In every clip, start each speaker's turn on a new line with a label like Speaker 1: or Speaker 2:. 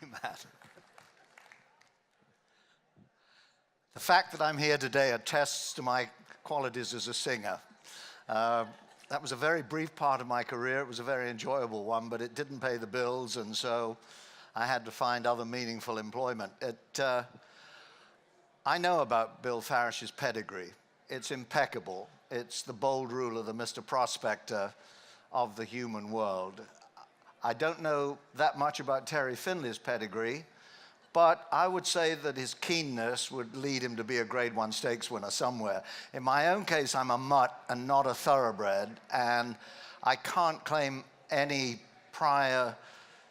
Speaker 1: you, Matt. The fact that I'm here today attests to my qualities as a singer. That was a very brief part of my career. It was a very enjoyable one, but it didn't pay the bills, and so I had to find other meaningful employment. I know about Bill Farish's pedigree. It's impeccable. It's the bold ruler, the Mr. Prospector of the human world. I don't know that much about Terry Finley's pedigree, but I would say that his keenness would lead him to be a Grade 1 stakes winner somewhere. In my own case, I'm a mutt and not a thoroughbred, and I can't claim any prior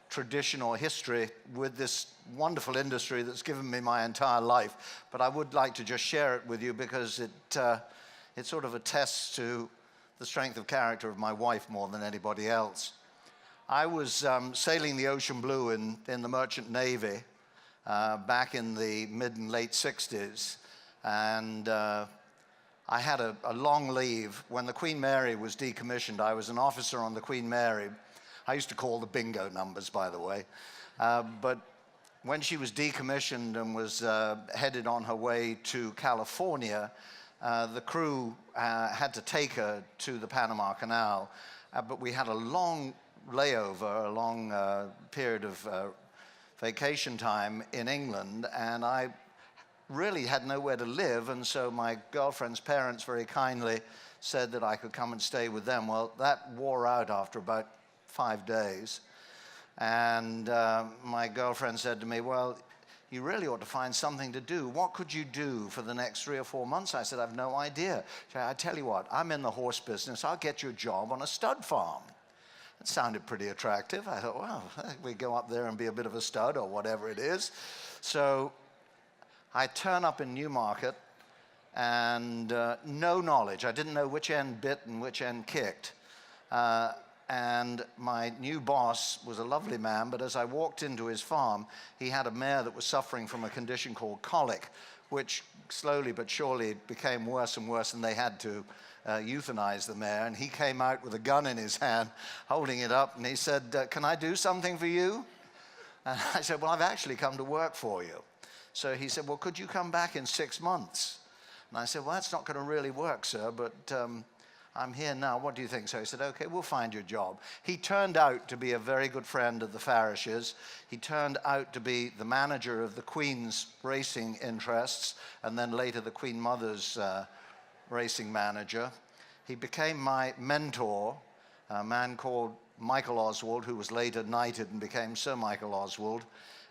Speaker 1: traditional history with this wonderful industry that's given me my entire life. But I would like to just share it with you because it sort of attests to the strength of character of my wife more than anybody else. I was sailing the ocean blue in the Merchant Navy back in the mid and late 60s, and I had a long leave. When the Queen Mary was decommissioned, I was an officer on the Queen Mary. I used to call the bingo numbers, by the way. But when she was decommissioned and was headed on her way to California, the crew had to take her to the Panama Canal. But we had a long layover, a long period of vacation time in England, and I really had nowhere to live, and so my girlfriend's parents very kindly said that I could come and stay with them. Well, that wore out after about 5 days, and my girlfriend said to me, well, you really ought to find something to do. What could you do for the next 3 or 4 months? I said, I've no idea. She said, I tell you what, I'm in the horse business. I'll get you a job on a stud farm. It sounded pretty attractive. I thought, well, we go up there and be a bit of a stud or whatever it is. So I turn up in Newmarket and no knowledge. I didn't know which end bit and which end kicked. And my new boss was a lovely man, but as I walked into his farm, he had a mare that was suffering from a condition called colic, which slowly but surely became worse and worse, and they had to euthanize the mare. And he came out with a gun in his hand, holding it up, and he said, can I do something for you? And I said, well, I've actually come to work for you. So he said, well, could you come back in 6 months? And I said, well, that's not going to really work, sir, but I'm here now. What do you think? So he said, okay, we'll find your job. He turned out to be a very good friend of the Farishes. He turned out to be the manager of the Queen's racing interests, and then later the Queen Mother's racing manager. He became my mentor, a man called Michael Oswald, who was later knighted and became Sir Michael Oswald.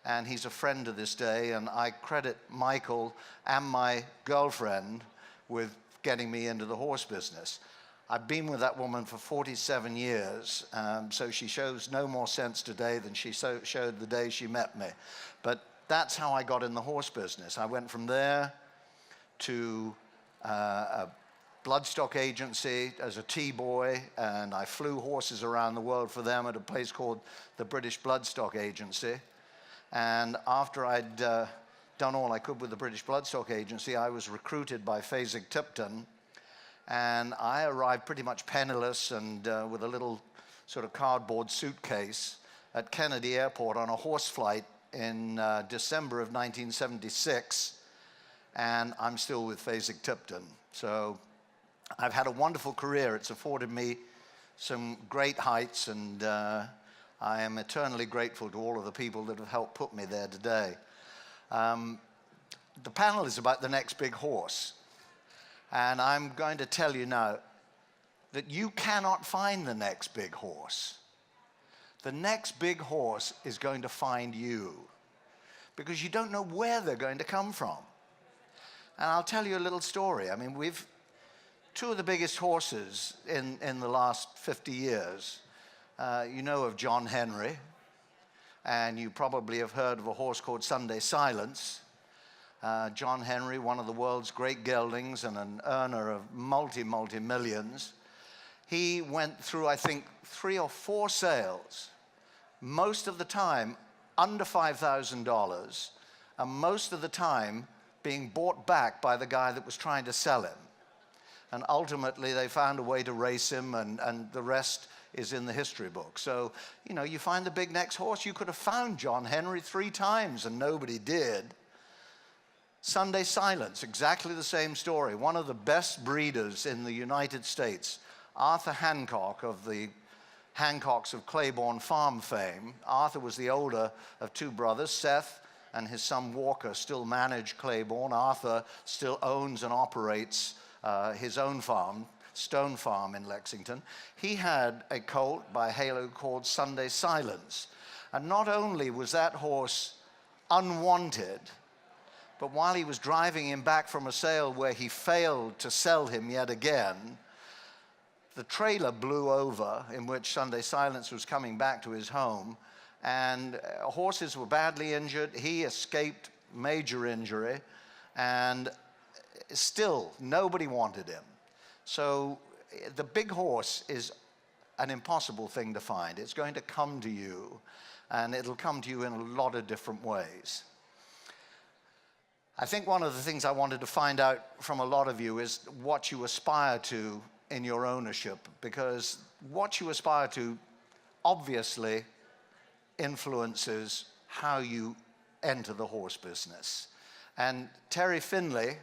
Speaker 1: And he's a friend to this day, and I credit Michael and my girlfriend with getting me into the horse business. I've been with that woman for 47 years, so she shows no more sense today than she showed the day she met me. But that's how I got in the horse business. I went from there to a bloodstock agency as a T-boy, and I flew horses around the world for them at a place called the British Bloodstock Agency. And after I'd done all I could with the British Bloodstock Agency, I was recruited by Fasig-Tipton, and I arrived pretty much penniless and with a little sort of cardboard suitcase at Kennedy Airport on a horse flight in December of 1976, and I'm still with Fasig-Tipton. So I've had a wonderful career. It's afforded me some great heights, and I am eternally grateful to all of the people that have helped put me there today. The panel is about the next big horse. And I'm going to tell you now that you cannot find the next big horse. The next big horse is going to find you, because you don't know where they're going to come from. And I'll tell you a little story. I mean, we've two of the biggest horses in the last 50 years. You know of John Henry, and you probably have heard of a horse called Sunday Silence. John Henry, one of the world's great geldings and an earner of multi-millions. He went through, I think, 3 or 4 sales, most of the time under $5,000, and most of the time being bought back by the guy that was trying to sell him. And ultimately, they found a way to race him, and the rest is in the history book. So, you know, you find the big next horse. You could have found John Henry 3 times, and nobody did. Sunday Silence, exactly the same story. One of the best breeders in the United States, Arthur Hancock of the Hancocks of Claiborne Farm fame. Arthur was the older of 2 brothers. Seth and his son Walker still manage Claiborne. Arthur still owns and operates his own farm, Stone Farm in Lexington. He had a colt by Halo called Sunday Silence. And not only was that horse unwanted, but while he was driving him back from a sale where he failed to sell him yet again, the trailer blew over in which Sunday Silence was coming back to his home, and horses were badly injured. He escaped major injury, and still nobody wanted him. So the big horse is an impossible thing to find. It's going to come to you, and it'll come to you in a lot of different ways. I think one of the things I wanted to find out from a lot of you is what you aspire to in your ownership, because what you aspire to obviously influences how you enter the horse business. And Terry Finley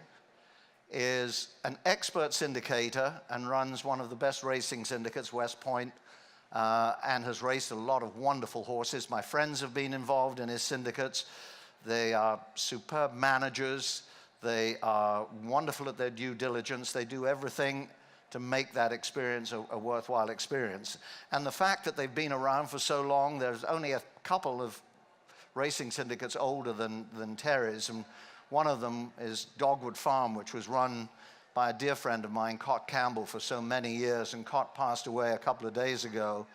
Speaker 1: is an expert syndicator and runs one of the best racing syndicates, West Point, and has raced a lot of wonderful horses. My friends have been involved in his syndicates. They are superb managers. They are wonderful at their due diligence. They do everything to make that experience a worthwhile experience. And the fact that they've been around for so long, there's only a couple of racing syndicates older than Terry's, and one of them is Dogwood Farm, which was run by a dear friend of mine, Cot Campbell, for so many years, and Cot passed away a couple of days ago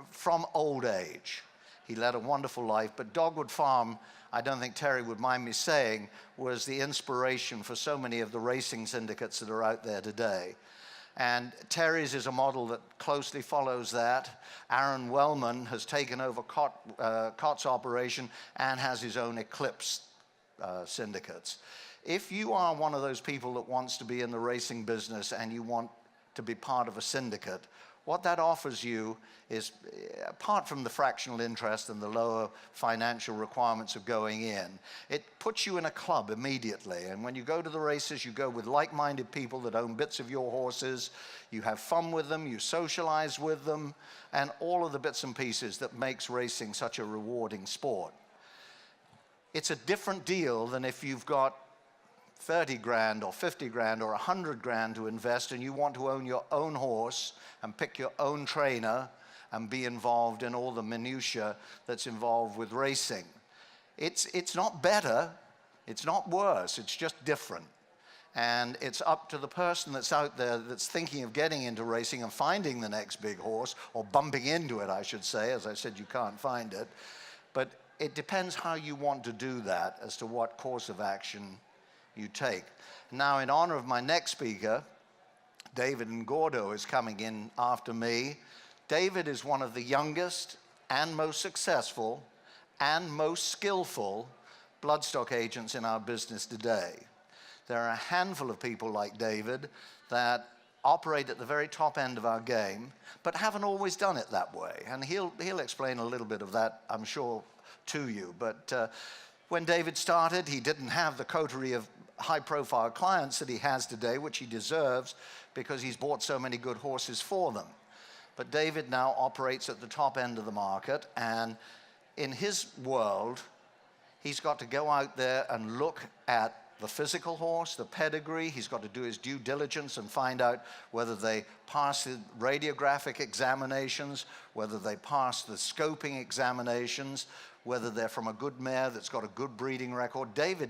Speaker 1: from old age. He led a wonderful life, but Dogwood Farm, I don't think Terry would mind me saying, was the inspiration for so many of the racing syndicates that are out there today. And Terry's is a model that closely follows that. Aaron Wellman has taken over Cot's operation and has his own Eclipse syndicates. If you are one of those people that wants to be in the racing business and you want to be part of a syndicate, what that offers you is, apart from the fractional interest and the lower financial requirements of going in, it puts you in a club immediately. And when you go to the races, you go with like-minded people that own bits of your horses. You have fun with them, you socialize with them, and all of the bits and pieces that makes racing such a rewarding sport. It's a different deal than if you've got 30 grand or 50 grand or 100 grand to invest and you want to own your own horse and pick your own trainer and be involved in all the minutiae that's involved with racing. It's not better, it's not worse, it's just different. And it's up to the person that's out there that's thinking of getting into racing and finding the next big horse, or bumping into it, I should say. As I said, you can't find it. But it depends how you want to do that as to what course of action you take. Now, in honor of my next speaker, David Ngordo is coming in after me. David is one of the youngest and most successful and most skillful bloodstock agents in our business today. There are a handful of people like David that operate at the very top end of our game, but haven't always done it that way. And he'll explain a little bit of that, I'm sure, to you. But when David started, he didn't have the coterie of high-profile clients that he has today, which he deserves because he's bought so many good horses for them. But David now operates at the top end of the market, and in his world, he's got to go out there and look at the physical horse, the pedigree. He's got to do his due diligence and find out whether they pass the radiographic examinations, whether they pass the scoping examinations, whether they're from a good mare that's got a good breeding record. David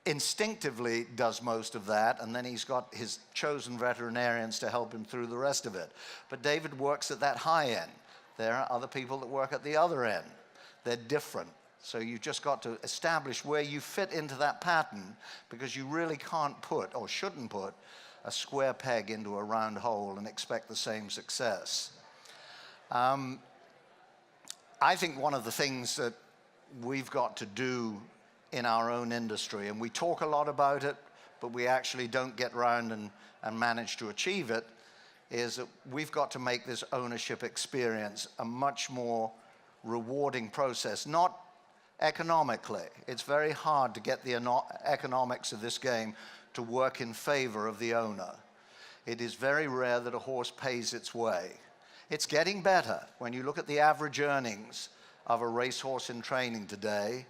Speaker 1: instinctively does most of that, and then he's got his chosen veterinarians to help him through the rest of it. But David works at that high end. There are other people that work at the other end. They're different. So you've just got to establish where you fit into that pattern, because you really can't put, or shouldn't put, a square peg into a round hole and expect the same success. I think one of the things that we've got to do in our own industry, and we talk a lot about it, but we actually don't get round and manage to achieve it, is that we've got to make this ownership experience a much more rewarding process, not economically. It's very hard to get the economics of this game to work in favor of the owner. It is very rare that a horse pays its way. It's getting better. When you look at the average earnings of a racehorse in training today,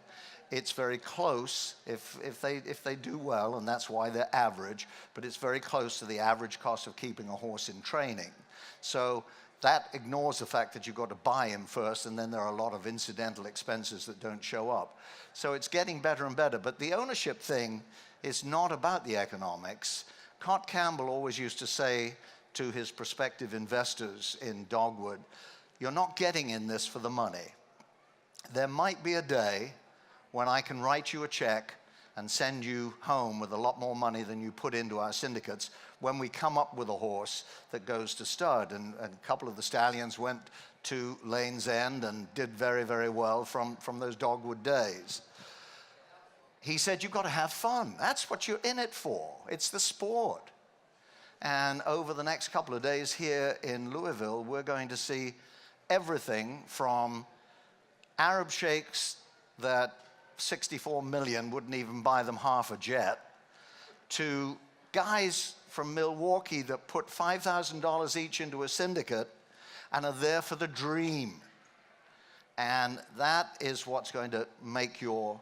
Speaker 1: it's very close if they do well, and that's why they're average, but it's very close to the average cost of keeping a horse in training. So that ignores the fact that you've got to buy him first, and then there are a lot of incidental expenses that don't show up. So it's getting better and better, but the ownership thing is not about the economics. Cot Campbell always used to say to his prospective investors in Dogwood, you're not getting in this for the money. There might be a day when I can write you a check and send you home with a lot more money than you put into our syndicates when we come up with a horse that goes to stud. And a couple of the stallions went to Lane's End and did very, very well from those Dogwood days. He said, you've got to have fun. That's what you're in it for. It's the sport. And over the next couple of days here in Louisville, we're going to see everything from Arab sheikhs that 64 million wouldn't even buy them half a jet, to guys from Milwaukee that put $5,000 each into a syndicate and are there for the dream. And that is what's going to make your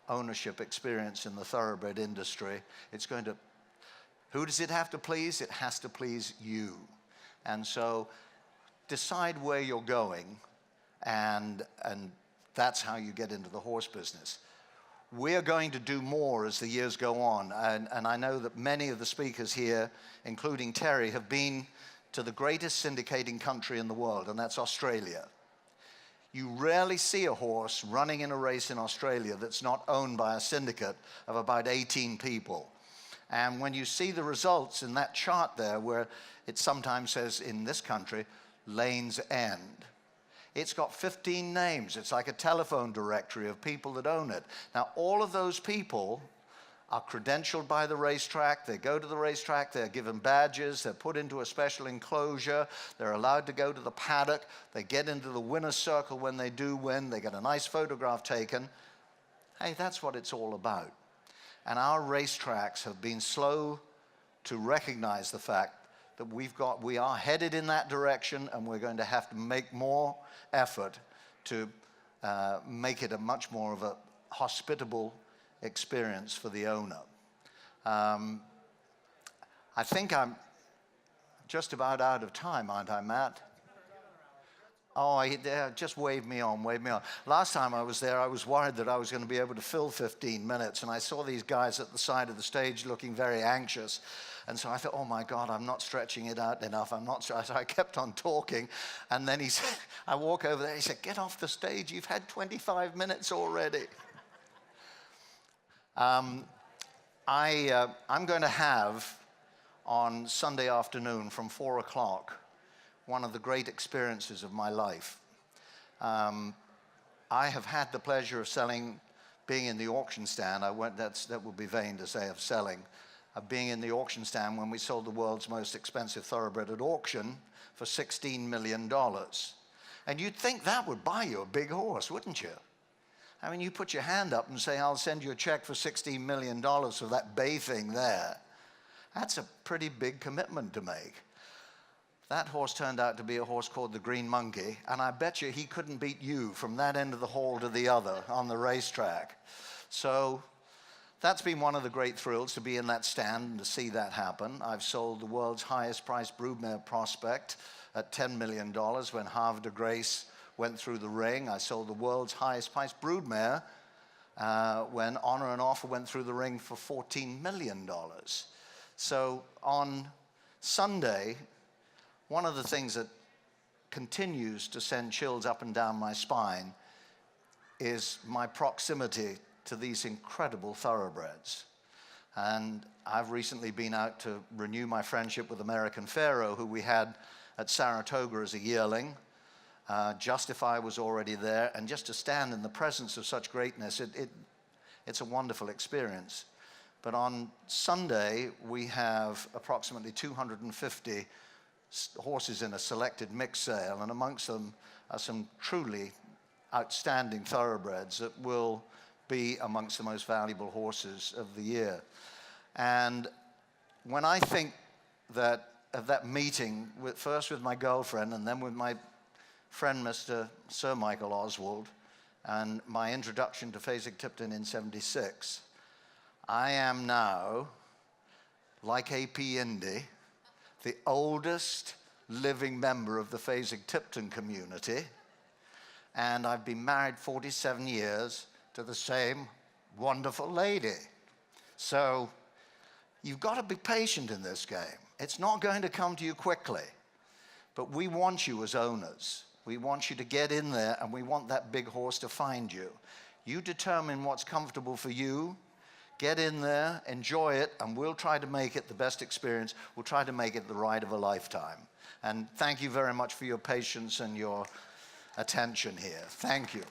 Speaker 1: ownership experience in the thoroughbred industry. It's going to, who does it have to please? It has to please you. And so decide where you're going, and that's how you get into the horse business. We're going to do more as the years go on, and I know that many of the speakers here, including Terry, have been to the greatest syndicating country in the world, and that's Australia. You rarely see a horse running in a race in Australia that's not owned by a syndicate of about 18 people. And when you see the results in that chart there, where it sometimes says in this country, Lane's End, it's got 15 names. It's like a telephone directory of people that own it. Now, all of those people are credentialed by the racetrack. They go to the racetrack. They're given badges. They're put into a special enclosure. They're allowed to go to the paddock. They get into the winner's circle when they do win. They get a nice photograph taken. Hey, that's what it's all about. And our racetracks have been slow to recognize the fact that we are headed in that direction, and we're going to have to make more effort to make it a much more of a hospitable experience for the owner. I think I'm just about out of time, aren't I, Matt? Oh, just wave me on, wave me on. Last time I was there, I was worried that I was going to be able to fill 15 minutes, and I saw these guys at the side of the stage looking very anxious. And so I thought, oh my God, I'm not stretching it out enough. So I kept on talking. And then he said, I walk over there, he said, get off the stage. You've had 25 minutes already. I'm going to have on Sunday afternoon from 4 o'clock one of the great experiences of my life. I have had the pleasure of being in the auction stand. That would be vain to say of selling. Of being in the auction stand when we sold the world's most expensive thoroughbred at auction for $16 million. And you'd think that would buy you a big horse, wouldn't you? I mean, you put your hand up and say, I'll send you a check for $16 million for that bay thing there. That's a pretty big commitment to make. That horse turned out to be a horse called the Green Monkey, and I bet you he couldn't beat you from that end of the hall to the other on the racetrack. So that's been one of the great thrills, to be in that stand and to see that happen. I've sold the world's highest priced broodmare prospect at $10 million when Havre de Grace went through the ring. I sold the world's highest priced broodmare when Honor and Offer went through the ring for $14 million. So on Sunday, one of the things that continues to send chills up and down my spine is my proximity to these incredible thoroughbreds. And I've recently been out to renew my friendship with American Pharaoh, who we had at Saratoga as a yearling. Justify was already there, and just to stand in the presence of such greatness, it's a wonderful experience. But on Sunday, we have approximately 250 horses in a selected mix sale, and amongst them are some truly outstanding thoroughbreds that will be amongst the most valuable horses of the year. And when I think of that meeting, first with my girlfriend and then with my friend Mr. Sir Michael Oswald, and my introduction to Fasig-Tipton in '76, I am now, like A.P. Indy, the oldest living member of the Fasig-Tipton community, and I've been married 47 years to the same wonderful lady. So you've got to be patient in this game. It's not going to come to you quickly, but we want you as owners. We want you to get in there, and we want that big horse to find you. You determine what's comfortable for you. Get in there, enjoy it, and we'll try to make it the best experience. We'll try to make it the ride of a lifetime. And thank you very much for your patience and your attention here. Thank you.